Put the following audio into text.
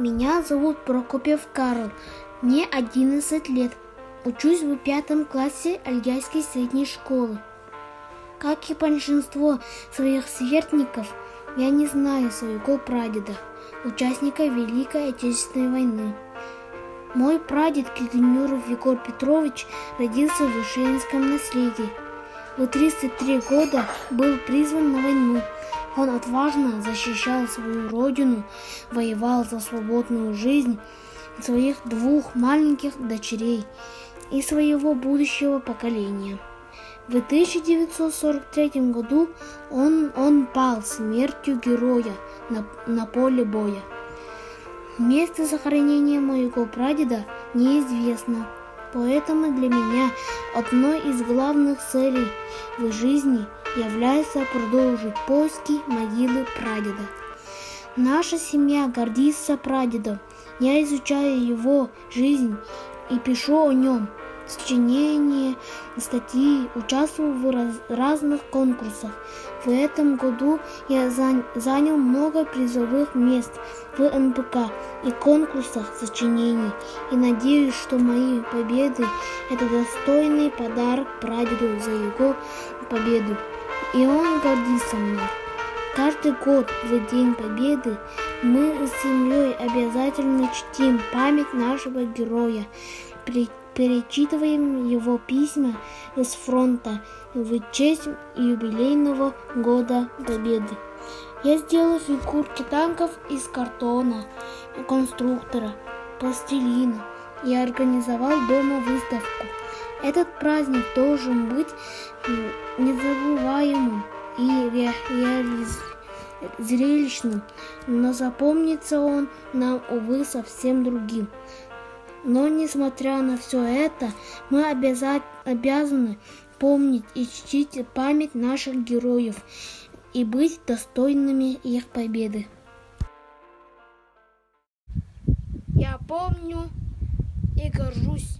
Меня зовут Прокопьев Карл. Мне 11 лет. Учусь в 5 классе Альяйской средней школы. Как и большинство своих сверстников, я не знаю своего прадеда, участника Великой Отечественной войны. Мой прадед Кигнюров Егор Петрович родился в Ушенском наследии. В 33 года был призван на войну. Он отважно защищал свою родину, воевал за свободную жизнь своих 2 маленьких дочерей и своего будущего поколения. В 1943 году он пал смертью героя на поле боя. Место захоронения моего прадеда неизвестно, поэтому для меня одной из главных целей в жизни является продолжить поиски могилы прадеда. Наша семья гордится прадедом. Я изучаю его жизнь и пишу о нем сочинения, статьи, участвую в разных конкурсах. В этом году я занял много призовых мест в НПК и конкурсах сочинений и надеюсь, что мои победы – это достойный подарок прадеду за его победу, и он гордится мной. Каждый год в День Победы мы с семьей обязательно чтим память нашего героя, перечитываем его письма с фронта в честь юбилейного года Победы. Я сделал фигурки танков из картона, конструктора, пластилина и организовал дома выставку. Этот праздник должен быть незабываемым и зрелищным, но запомнится он нам, увы, совсем другим. Но, несмотря на все это, мы обязаны помнить и чтить память наших героев и быть достойными их победы. Я помню и горжусь